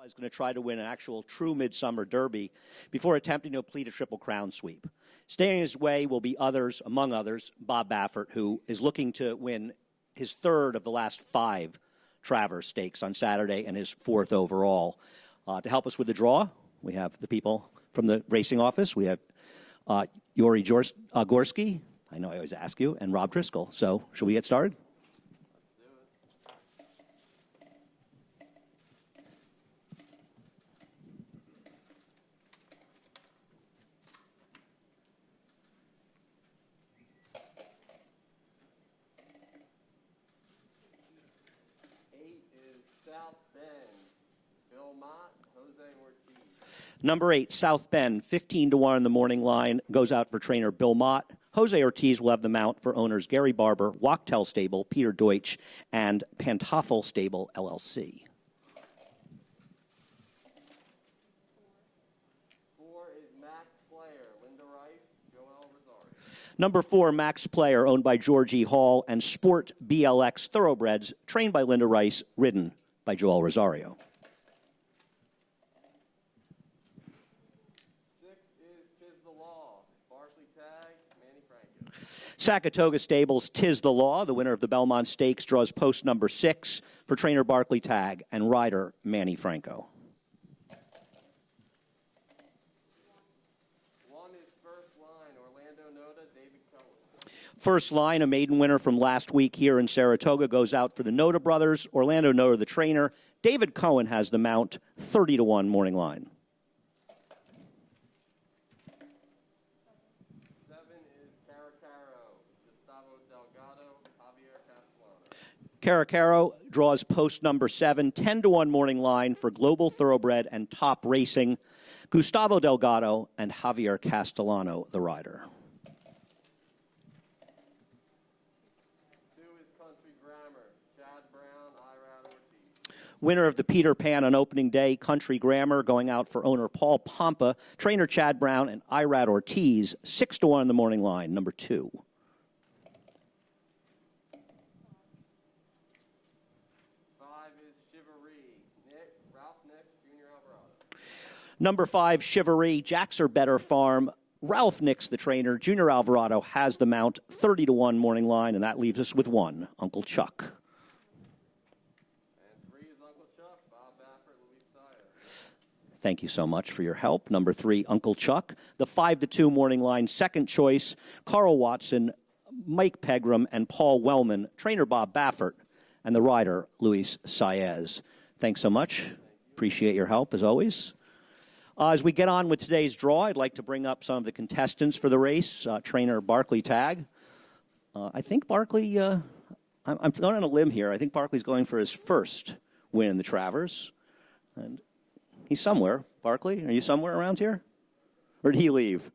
Is going to try to win an actual true midsummer derby before attempting to complete a Triple Crown sweep. Staying in his way will be others, among others, Bob Baffert, who is looking to win his third of the last 5 Travers Stakes on Saturday and his 4th overall. To help us with the draw, we have the people from the racing office. We have Yuri Gorski, I know I always ask you, and Rob Driscoll. So, shall we get started? South Bend, Bill Mott, Jose Ortiz. Number 8, South Bend, 15-1 in the morning line, goes out for trainer Bill Mott. Jose Ortiz will have the mount for owners Gary Barber, Wachtell Stable, Peter Deutsch, and Pantoffel Stable, LLC. 4 is Max Player, Linda Rice, Joel Rosario. Number 4, Max Player, owned by George E. Hall, and Sport BLX Thoroughbreds, trained by Linda Rice, ridden by Joel Rosario. 6 is Tis the Law, Barkley Tag, Manny Franco. Saratoga Stables, Tis the Law, the winner of the Belmont Stakes, draws post number 6 for trainer Barkley Tag and rider Manny Franco. 1 is First Line, Orlando Noda, David Cohen. First Line, a maiden winner from last week here in Saratoga, goes out for the Noda brothers. Orlando Noda, the trainer. David Cohen has the mount, 30-1 morning line. 7 is Caracaro, Gustavo Delgado, Javier Castellano. Caracaro draws post number 7, 10-1 morning line for Global Thoroughbred and Top Racing. Gustavo Delgado and Javier Castellano, the rider. 2 is Country Grammar, Chad Brown, Irad Ortiz. Winner of the Peter Pan on opening day, Country Grammar, going out for owner Paul Pompa, trainer Chad Brown, and Irad Ortiz, 6-1 in the morning line, number 2. 5 is Chivalry, Ralph Nix, Junior Alvarado. Number 5, Chivalry, Jacks Are Better Farm. Ralph Nix, the trainer. Junior Alvarado has the mount, 30-1 morning line, and that leaves us with 1, Uncle Chuck. And 3 is Uncle Chuck, Bob Baffert, Luis Saez. Thank you so much for your help. Number 3, Uncle Chuck. The 5-2 morning line, second choice, Carl Watson, Mike Pegram, and Paul Wellman. Trainer Bob Baffert, and the rider, Luis Saez. Thanks so much. Appreciate your help, as always. As we get on with today's draw, I'd like to bring up some of the contestants for the race. Trainer Barkley Tag. I think Barkley, I'm going on a limb here. I think Barkley's going for his first win in the Travers. And he's somewhere. Barkley, are you somewhere around here? Or did he leave?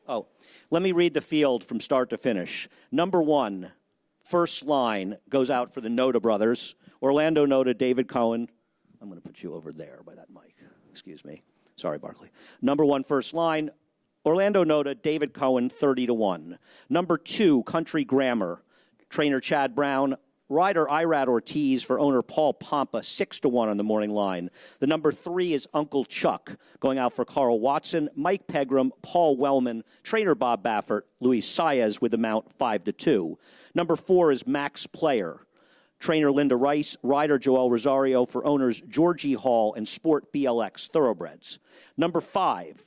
Oh, let me read the field from start to finish. Number 1, First Line, goes out for the Noda brothers. Orlando Noda, David Cohen. I'm going to put you over there by that mic. Excuse me. Sorry, Barkley. Number 1, First Line, Orlando Noda, David Cohen, 30-1. Number 2, Country Grammar, trainer Chad Brown. Rider Irad Ortiz for owner Paul Pompa, 6-1 on the morning line. The number 3 is Uncle Chuck, going out for Carl Watson, Mike Pegram, Paul Wellman, trainer Bob Baffert, Luis Saez with the mount, 5-2. Number 4 is Max Player, trainer Linda Rice, rider Joel Rosario for owners George E. Hall and Sport BLX Thoroughbreds. Number 5,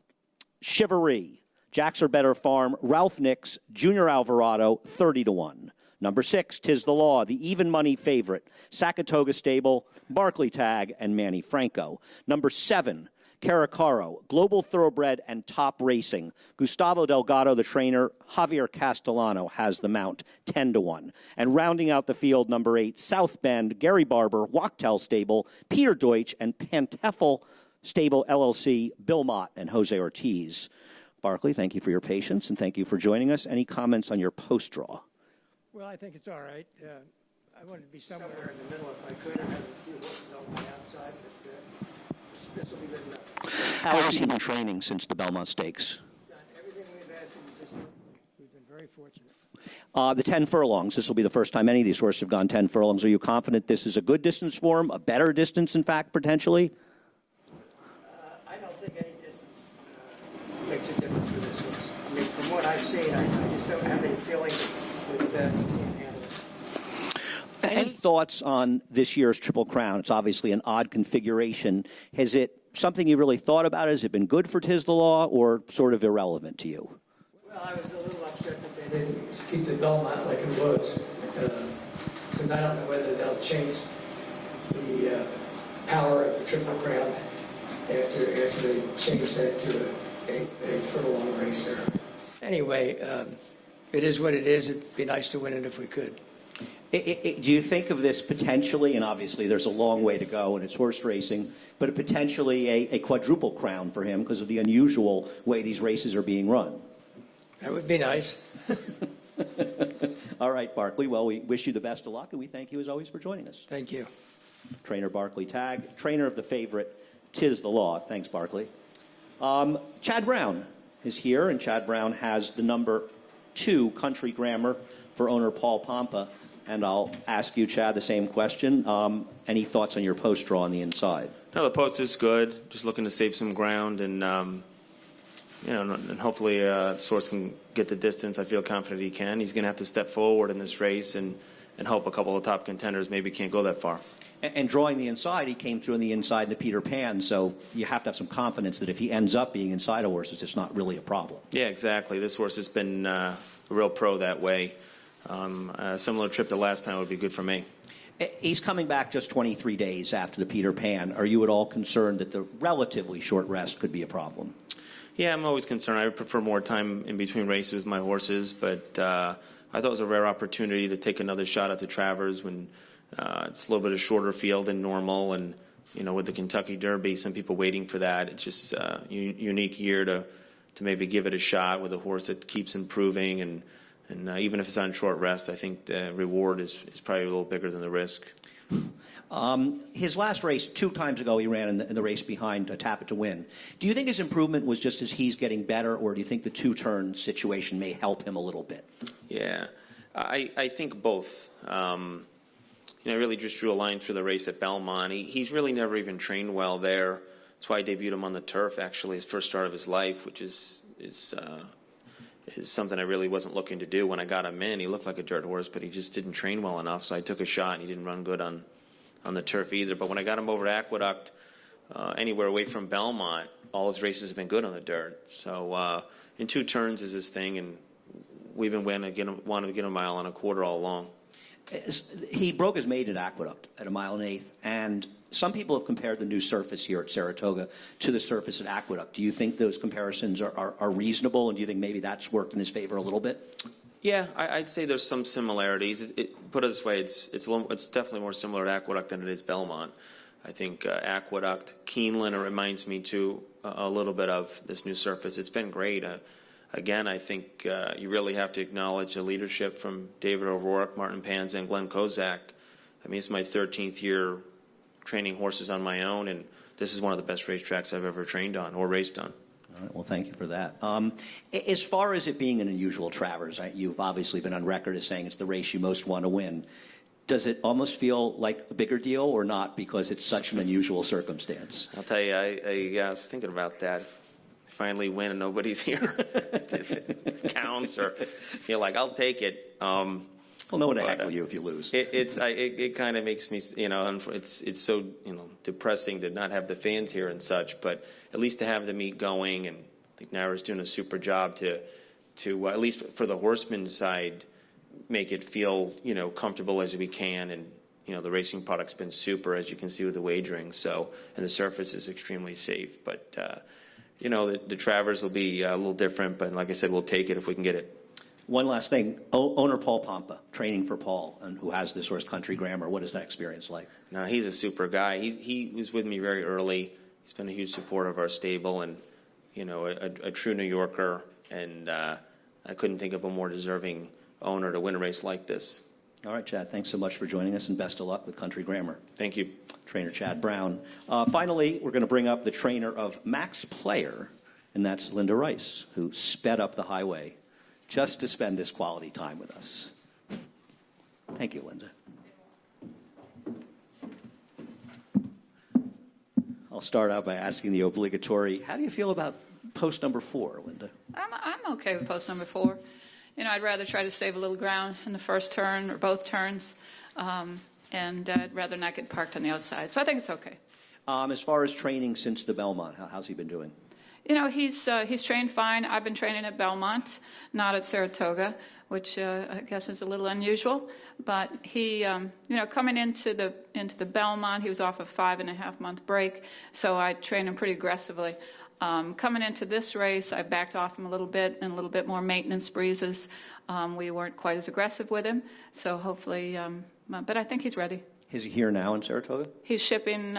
Chivalry, Jacks Are Better Farm, Ralph Nix, Junior Alvarado, 30-1. Number 6, Tis the Law, the even money favorite, Saratoga Stable, Barkley Tag, and Manny Franco. Number 7, Caracaro, Global Thoroughbred and Top Racing. Gustavo Delgado, the trainer. Javier Castellano has the mount, 10-1. And rounding out the field, number 8, South Bend, Gary Barber, Wachtell Stable, Peter Deutsch, and Pantoffel Stable, LLC, Bill Mott, and Jose Ortiz. Barkley, thank you for your patience, and thank you for joining us. Any comments on your post-draw? Well, I think it's all right. I wanted to be somewhere in the middle if I could. I have a few horses on the outside, but this will be good enough. How has he been training since the Belmont Stakes? Done everything we've asked him to do. We've been very fortunate. The 10 furlongs, this will be the first time any of these horses have gone 10 furlongs. Are you confident this is a good distance for him, a better distance, in fact, potentially? I don't think any distance makes a difference for this horse. I mean, from what I've seen, I just don't have any feeling that he can't handle it. Any thoughts on this year's Triple Crown? It's obviously an odd configuration. Has it something you really thought about? Has it been good for Tis the Law or sort of irrelevant to you? Well, I was a little upset that they didn't keep the Belmont like it was, because I don't know whether they'll change the power of the Triple Crown after they change that to a furlong race there. Anyway, it is what it is. It'd be nice to win it if we could. Do you think of this potentially, and obviously there's a long way to go and it's horse racing, but potentially a quadruple crown for him because of the unusual way these races are being run? That would be nice. All right, Barkley. Well, we wish you the best of luck, and we thank you as always for joining us. Thank you. Trainer Barkley Tagg, trainer of the favorite Tis the Law. Thanks, Barkley. Chad Brown is here, and Chad Brown has the number 2 Country Grammar for owner Paul Pompa. And I'll ask you, Chad, the same question. Any thoughts on your post draw on the inside? No, the post is good. Just looking to save some ground, and and hopefully Source can get the distance. I feel confident he can. He's going to have to step forward in this race and hope a couple of top contenders maybe can't go that far. And drawing the inside, he came through on the inside in the Peter Pan, so you have to have some confidence that if he ends up being inside a horse, it's just not really a problem. Yeah, exactly. This horse has been a real pro that way. A similar trip to last time would be good for me. He's coming back just 23 days after the Peter Pan. Are you at all concerned that the relatively short rest could be a problem? Yeah, I'm always concerned. I would prefer more time in between races with my horses, but I thought it was a rare opportunity to take another shot at the Travers when it's a little bit of shorter field than normal, and with the Kentucky Derby, some people waiting for that. It's just a unique year to maybe give it a shot with a horse that keeps improving, and even if it's on short rest, I think the reward is probably a little bigger than the risk. His last race, 2 times ago, he ran in the race behind Tap It to Win. Do you think his improvement was just as he's getting better, or do you think the 2-turn situation may help him a little bit? Yeah, I think both. I really just drew a line through the race at Belmont. He's really never even trained well there. That's why I debuted him on the turf, actually, his first start of his life, which is something I really wasn't looking to do. When I got him in, he looked like a dirt horse, but he just didn't train well enough, so I took a shot, and he didn't run good on the turf either. But when I got him over to Aqueduct, anywhere away from Belmont, all his races have been good on the dirt. So in 2 turns is his thing, and we've been wanting to get a mile and a quarter all along. He broke his maiden at Aqueduct at 1 1/8 miles, and some people have compared the new surface here at Saratoga to the surface at Aqueduct. Do you think those comparisons are reasonable, and do you think maybe that's worked in his favor a little bit? Yeah, I'd say there's some similarities. Put it this way, it's definitely more similar to Aqueduct than it is Belmont. I think Aqueduct, Keeneland, it reminds me too a little bit of this new surface. It's been great. Again, I think you really have to acknowledge the leadership from David O'Rourke, Martin Panza, and Glenn Kozak. I mean, it's my 13th year training horses on my own, and this is one of the best racetracks I've ever trained on or raced on. All right, well, thank you for that. As far as it being an unusual Travers, you've obviously been on record as saying it's the race you most want to win. Does it almost feel like a bigger deal or not because it's such an unusual circumstance? I'll tell you, I was thinking about that. If I finally win and nobody's here, it counts, or feel like I'll take it. Well, no one to heckle you if you lose. It kind of makes me, it's so, depressing to not have the fans here and such, but at least to have the meet going, and I think Nara's doing a super job to at least for the horseman side, make it feel, comfortable as we can, and, the racing product's been super, as you can see with the wagering, and the surface is extremely safe, but, the Travers will be a little different, but like I said, we'll take it if we can get it. One last thing. Owner Paul Pompa, training for Paul, and who has this horse, Country Grammar. What is that experience like? No, he's a super guy. He was with me very early. He's been a huge supporter of our stable, and, a true New Yorker, and I couldn't think of a more deserving owner to win a race like this. All right, Chad, thanks so much for joining us, and best of luck with Country Grammar. Thank you. Trainer Chad Brown. Finally, we're going to bring up the trainer of Max Player, and that's Linda Rice, who sped up the highway just to spend this quality time with us. Thank you, Linda. I'll start out by asking the obligatory, how do you feel about post number 4, Linda? I'm okay with post number 4. You know, I'd rather try to save a little ground in the first turn or both turns, and I'd rather not get parked on the outside. So I think it's okay. As far as training since the Belmont, how's he been doing? You know, he's trained fine. I've been training at Belmont, not at Saratoga, which I guess is a little unusual. But he, you know, coming into the Belmont, he was off a 5.5-month break, so I trained him pretty aggressively. Coming into this race, I backed off him a little bit and a little bit more maintenance breezes. We weren't quite as aggressive with him, so hopefully, but I think he's ready. Is he here now in Saratoga? He's shipping.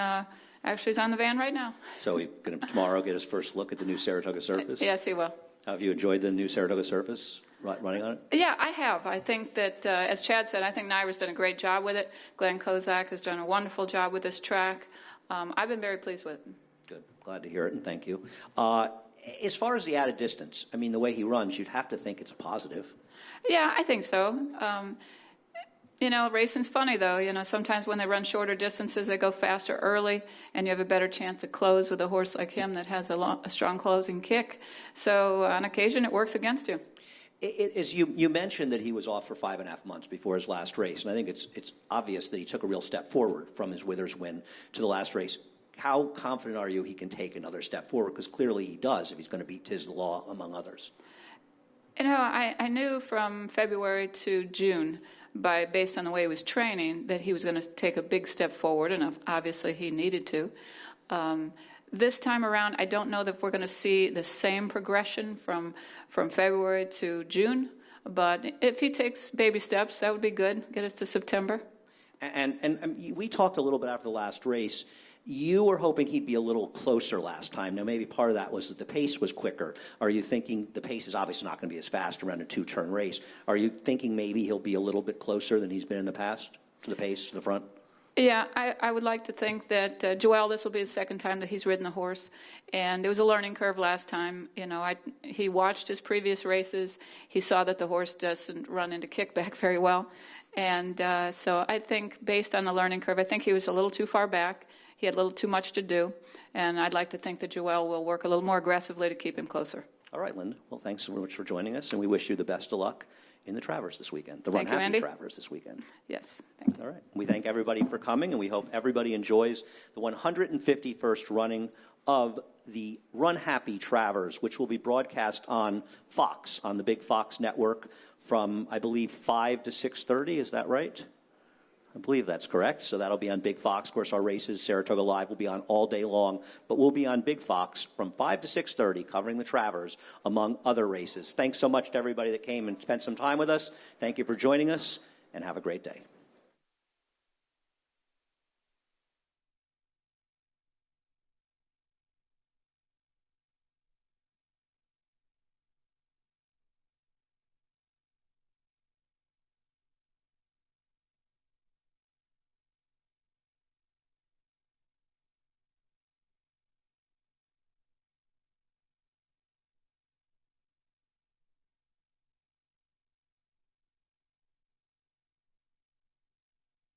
Actually, he's on the van right now. So he's going to tomorrow get his first look at the new Saratoga surface? Yes, he will. Have you enjoyed the new Saratoga surface, running on it? Yeah, I have. I think that, as Chad said, I think Naira's done a great job with it. Glenn Kozak has done a wonderful job with this track. I've been very pleased with it. Good. Glad to hear it, and thank you. As far as the added distance, I mean, the way he runs, you'd have to think it's a positive. Yeah, I think so. You know, racing's funny, though. You know, sometimes when they run shorter distances, they go faster early, and you have a better chance to close with a horse like him that has a strong closing kick. So on occasion, it works against you. As you mentioned that he was off for 5.5 months before his last race, and I think it's obvious that he took a real step forward from his Withers win to the last race. How confident are you he can take another step forward? Because clearly he does if he's going to beat Tis the Law, among others. You know, I knew from February to June, based on the way he was training, that he was going to take a big step forward, and obviously he needed to. This time around, I don't know that we're going to see the same progression from February to June, but if he takes baby steps, that would be good, get us to September. And we talked a little bit after the last race. You were hoping he'd be a little closer last time. Now, maybe part of that was that the pace was quicker. Are you thinking the pace is obviously not going to be as fast around a 2-turn race? Are you thinking maybe he'll be a little bit closer than he's been in the past to the pace, to the front? Yeah, I would like to think that Joel, this will be the second time that he's ridden the horse, and it was a learning curve last time. You know, he watched his previous races. He saw that the horse doesn't run into kickback very well, and so I think based on the learning curve, I think he was a little too far back. He had a little too much to do, and I'd like to think that Joel will work a little more aggressively to keep him closer. All right, Linda. Well, thanks so much for joining us, and we wish you the best of luck in the Travers this weekend, the Runhappy Travers this weekend. Yes, thank you. All right. We thank everybody for coming, and we hope everybody enjoys the 151st running of the Runhappy Travers, which will be broadcast on Fox, on the big Fox network from, I believe, 5 to 6:30. Is that right? I believe that's correct. So that'll be on Big Fox. Of course, our races, Saratoga Live, will be on all day long, but we'll be on Big Fox from 5 to 6:30, covering the Travers, among other races. Thanks so much to everybody that came and spent some time with us. Thank you for joining us, and have a great day.